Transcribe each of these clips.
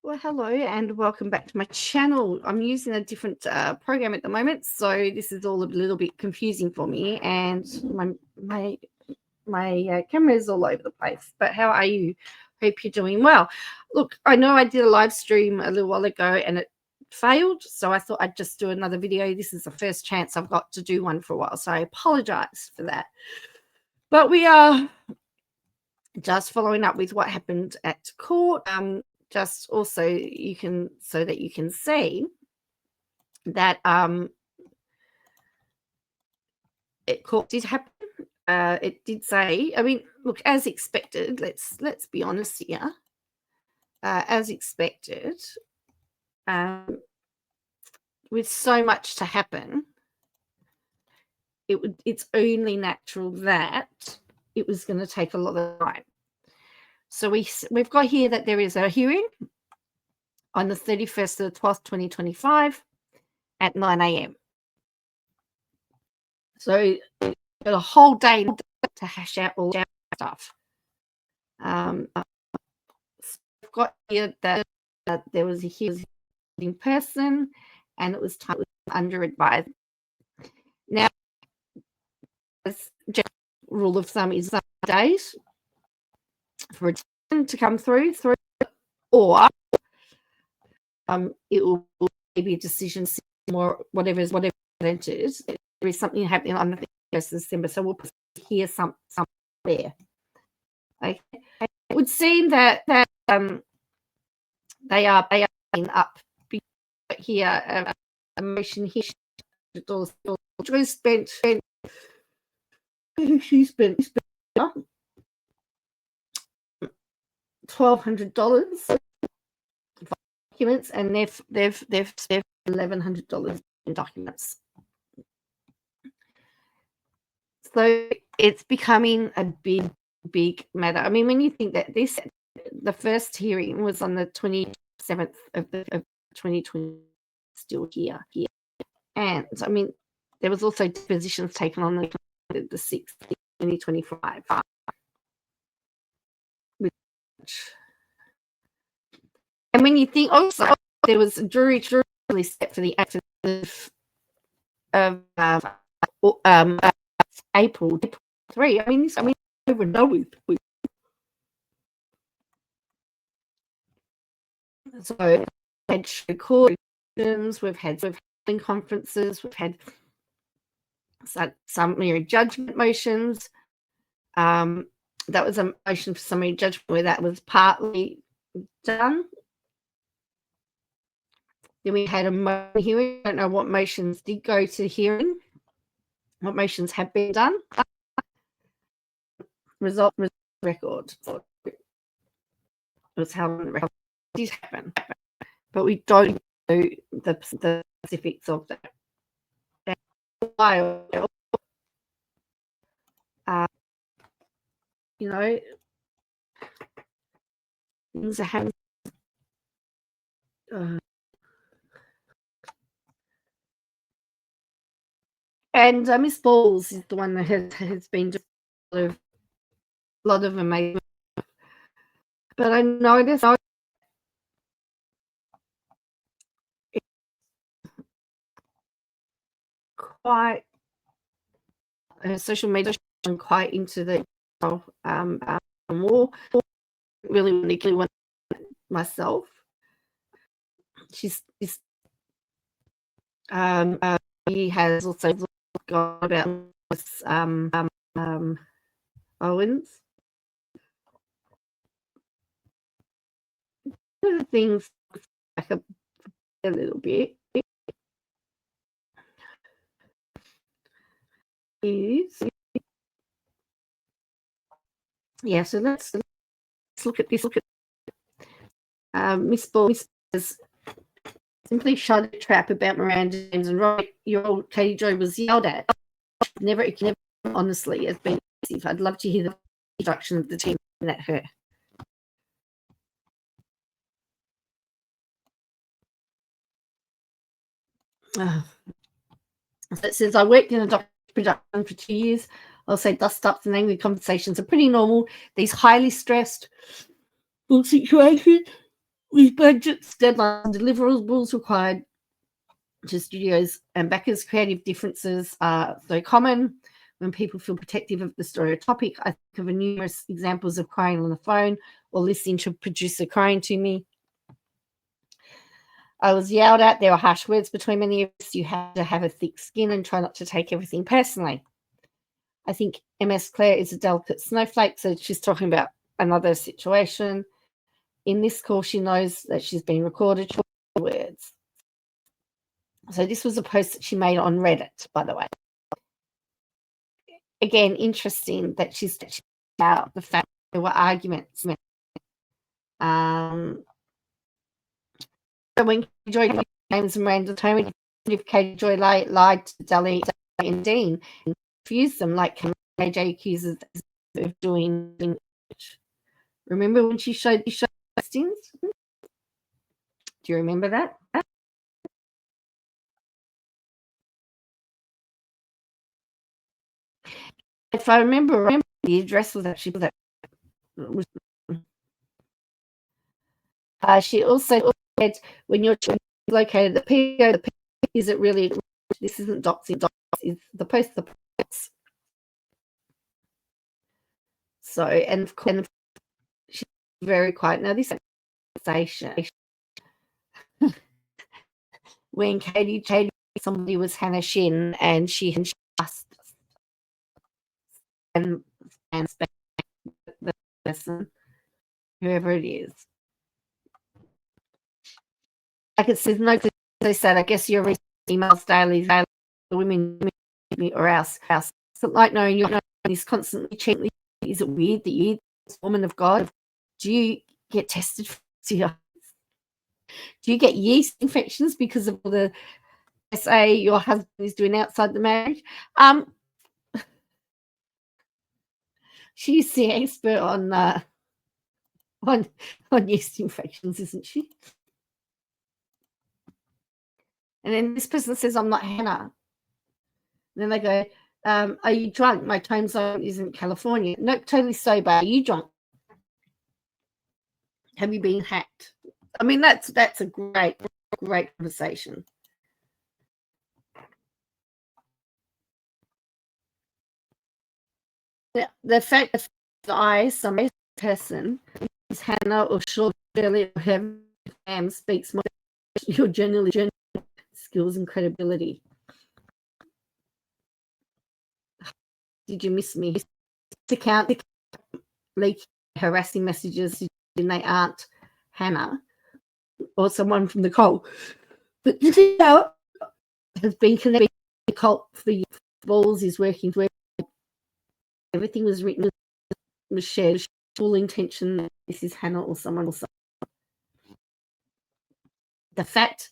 Well, hello and welcome back to my channel. I'm using a different program at the moment, so this is all a little bit confusing for me, and my camera is all over the place. But how are you? Hope you're doing well. Look, I know I did a live stream a little while ago and it failed, so I thought I'd just do another video. This is the first chance I've got to do one for a while, so I apologize for that. But we are just following up with what happened at court. Just also so that you can see that court did happen. It did say, I mean, look, as expected, let's be honest here. As expected, with so much to happen, it's only natural that it was going to take a lot of time. So we've got here that there is a hearing on the 31st of the 12th, 2025 at 9 a.m. So got a whole day to hash out all that stuff. So we've got here that there was a hearing in person and it was under advised. Now, as rule of thumb is 7 days for a decision to come through, or it will be a decision or whatever entered. There is something happening on the 1st of December, so we'll hear some there. Okay. It would seem that they are up here. A motion here. She spent $1,200 for documents, and they've spent $1,100 in documents. So it's becoming a big matter. I mean, when you think that the first hearing was on the 27th of 2020, still here, and I mean, there was also depositions taken on the 6th, 2025. And when you think also there was a jury set for the act of April 3. I mean, over know we so we've had recordings, we've had conferences, we've had summary judgment motions. That was a motion for summary judgment where that was partly done. Then we had a hearing. I don't know what motions did go to hearing. What motions have been done? Result record. Was how it did happen, but we don't know the specifics of that. You know, things are happening. And Miss Balls is the one that has been doing a lot of amazing. But I noticed quite social media and quite into the more really want myself. She's he has also gone about Owens. One of the things back up a little bit is so let's look at this. Miss Ball has simply shut a trap about Miranda James and Roy. Your old Katie Joy was yelled at. Never honestly has been easy. I'd love to hear the introduction of the team that her. So it says, I worked in a doctor production for 2 years. I'll say dust-ups and angry conversations are pretty normal. These highly stressed situations with budgets, deadlines, and deliverables required to studios and backers. Creative differences are so common. When people feel protective of the story or topic, I think of numerous examples of crying on the phone or listening to a producer crying to me. I was yelled at. There were harsh words between many of us. You have to have a thick skin and try not to take everything personally. I think MS Claire is a delicate snowflake, so she's talking about another situation. In this call, she knows that she's been recorded. Words. So this was a post that she made on Reddit, by the way. Again, interesting that she's about the fact there were arguments. So when Joy James and Miranda told me if Katie Joy lied to Dali and Dean and confused them like KJ accuses of doing. Remember when she showed listings? Do you remember that? If I remember, the address was actually that. She also said when you're located at the PO, is it really? This isn't doxing. Is the post. So and she's very quiet now. This conversation when Katie somebody was Hannah Shin and she asked and the person, whoever it is. Like it says, no, they said, I guess you're reading emails daily, women or else. So like knowing you're is constantly checking. Is it weird that you're this woman of God? Do you get tested for do you get yeast infections because of the SA your husband is doing outside the marriage? She's the expert on yeast infections, isn't she? And then this person says, I'm not Hannah. And then they go, are you drunk? My time zone isn't California. Nope, totally sober. Are you drunk? Have you been hacked? I mean, that's a great conversation. The fact that some person is Hannah or Shirley or whoever speaks more your general skills and credibility. Did you miss me? To count the leak harassing messages and they aren't Hannah or someone from the cult. But this is how it has been connected to the cult for years. Balls is working where everything was written, was shared, full intention that this is Hannah or someone else. The fact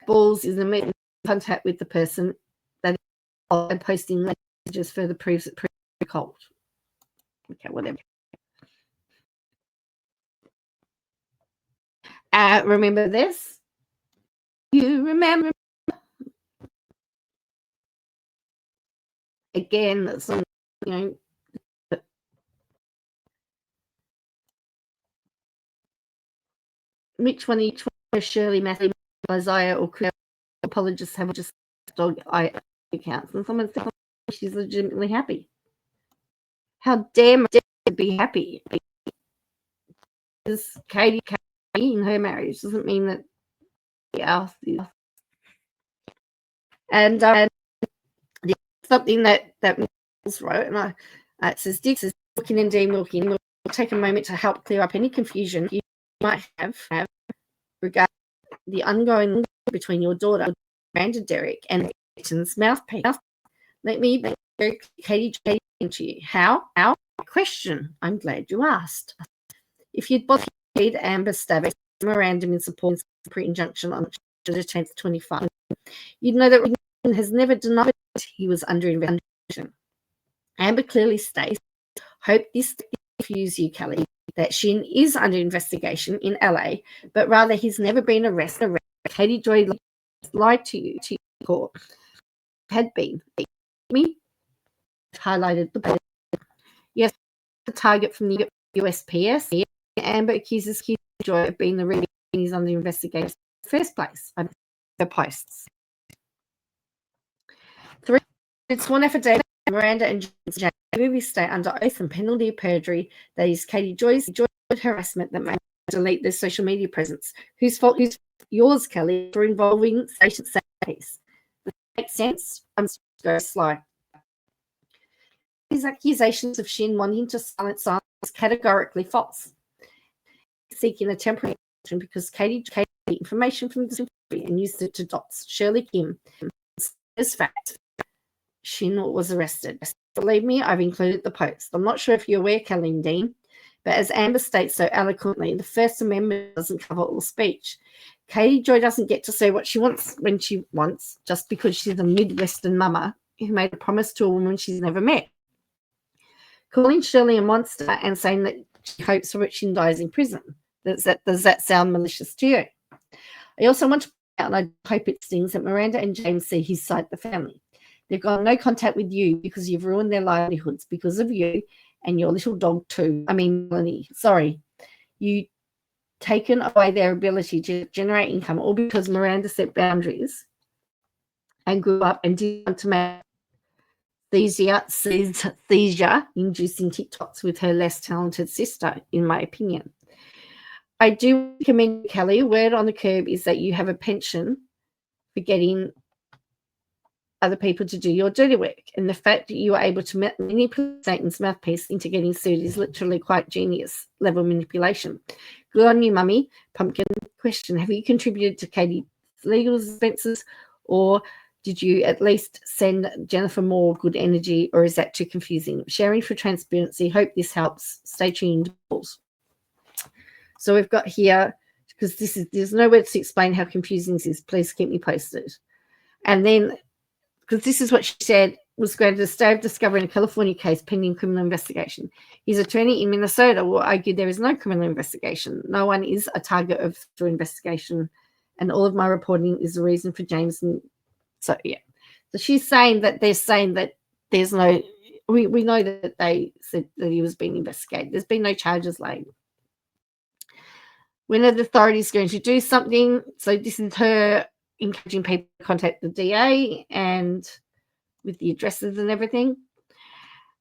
Balls is in contact with the person that and posting messages further proves it the cult. Okay, whatever. Remember this? You remember? Again, that's which one Shirley, Matthew, Isaiah, or Chris apologists have just dog accounts, and someone said she's legitimately happy. How damn be happy? Because Katie in her marriage doesn't mean that else is. And something that Mills wrote, and it says, Dick says, Wilkin and Dean Wilkin will take a moment to help clear up any confusion you might have regarding the ongoing between your daughter, Miranda Derrick, and Victor's mouthpiece. Let me very Katie to you. How? Question. I'm glad you asked. If you'd bothered Amber Stavick memorandum in support of the pre-injunction on the 10th 25, you'd know that Rickman has never denied he was under investigation. Amber clearly states, hope this confuse you, Kelly, that Shin is under investigation in LA, but rather he's never been arrested. Katie Joy lied to you to court. Had been. Me highlighted the yes, the target from the USPS. Amber accuses Katie Joy of being the is under investigation in the first place. The posts. 3. It's one affidavit. Miranda and James movie state under oath and penalty of perjury that is Katie Joy's harassment that made delete their social media presence. Whose fault is yours, Kelly, for involving station piece? Does that make sense? I'm go slow. These accusations of Shin wanting to silence is categorically false. Seeking a temporary action because Katie took the information from this interview and used it to dox Shirley Kim. As fact, Shin was arrested. Believe me, I've included the post. I'm not sure if you're aware, Kelly and Dean, but as Amber states so eloquently, the First Amendment doesn't cover all speech. Katie Joy doesn't get to say what she wants when she wants just because she's a Midwestern mama who made a promise to a woman she's never met. Calling Shirley a monster and saying that she hopes Richard dies in prison. Does that sound malicious to you? I also want to point out, and I hope it stings, that Miranda and James see his side of the family. They've got no contact with you because you've ruined their livelihoods because of you and your little dog too. I mean, Melanie, sorry. You've taken away their ability to generate income all because Miranda set boundaries and grew up and didn't want to make seizure-inducing TikToks with her less talented sister, in my opinion. I do recommend, Kelly, word on the curb is that you have a penchant for getting other people to do your dirty work. And the fact that you are able to manipulate Satan's mouthpiece into getting sued is literally quite genius level manipulation. Good on you, Mummy. Pumpkin question. Have you contributed to Katie's legal expenses, or did you at least send Jennifer more good energy, or is that too confusing? Sharing for transparency. Hope this helps. Stay tuned. So we've got here, because there's no way to explain how confusing this is. Please keep me posted. And then, because this is what she said, was granted a stay of discovery in a California case pending criminal investigation. His attorney in Minnesota will argue there is no criminal investigation. No one is a target of the investigation, and all of my reporting is the reason for James. And so, yeah. So she's saying that they're saying that there's no, we know that they said that he was being investigated. There's been no charges laid. When are the authorities going to do something? So this is her encouraging people to contact the DA and with the addresses and everything.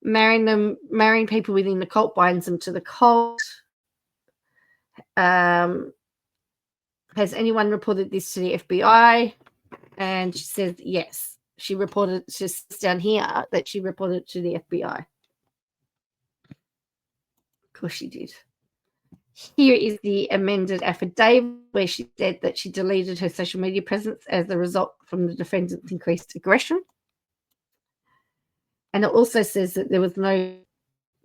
Marrying people within the cult binds them to the cult. Has anyone reported this to the FBI? And she says yes. She reported, she says down here that she reported to the FBI. Of course she did. Here is the amended affidavit where she said that she deleted her social media presence as a result from the defendant's increased aggression. And it also says that there was no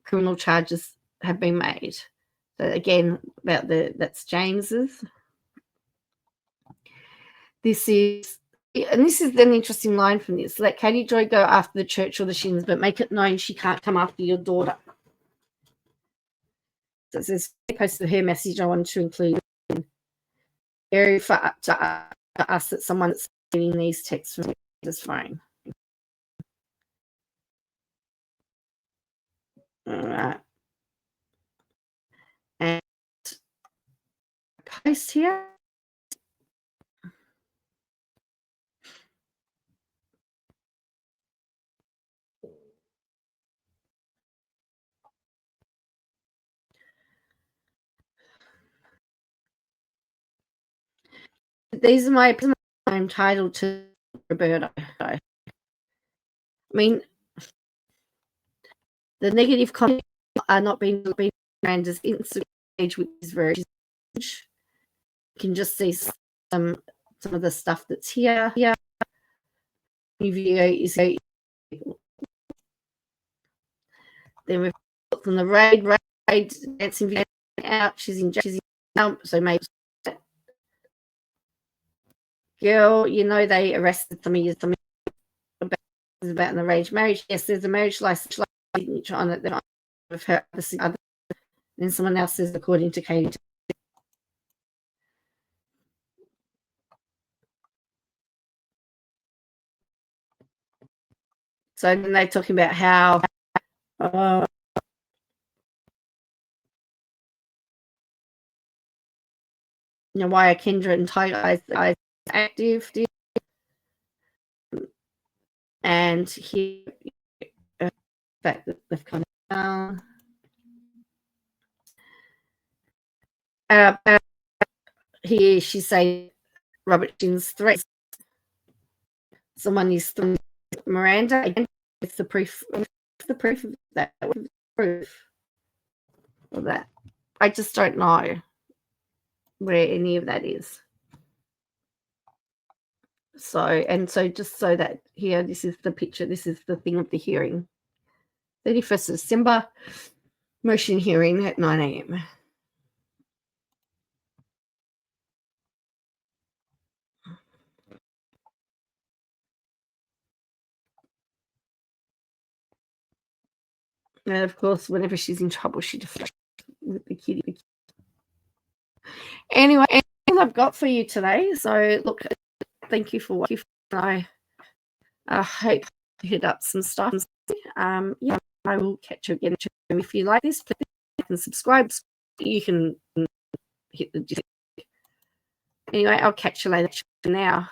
criminal charges have been made. So again, about that's James's. This is an interesting line from this. Let Katie Joy go after the church or the Shins, but make it known she can't come after your daughter. So it says, posted her message I wanted to include. Very far to us that someone's getting these texts from his phone. All right. And post here. These are my I'm entitled to Roberto. I mean, the negative comments are not being branded as Instagram page, which is very. You can just see some of the stuff that's here. New video is then we've got from the raid dancing video out. She's in so maybe. Girl, you know they arrested some about in the arranged marriage. Yes, there's a marriage license signature on it that of her other. Then someone else says according to Katie. So then they're talking about how why are Kendra and Tiger Eyes active? And here, fact that they've come down. Here she says Robert Jin's threats. Someone is Miranda. Again, it's the proof. The proof of that. Proof of that. I just don't know where any of that is. So just so that here, this is the picture. This is the thing of the hearing. 31st of December, motion hearing at 9 a.m. And of course, whenever she's in trouble, she deflects with the kitty. Anyway, all I've got for you today. So look, thank you for watching. I hope you hit up some stuff. Yeah, I will catch you again. If you like this, please like and subscribe. You can hit the. Anyway, I'll catch you later. Now.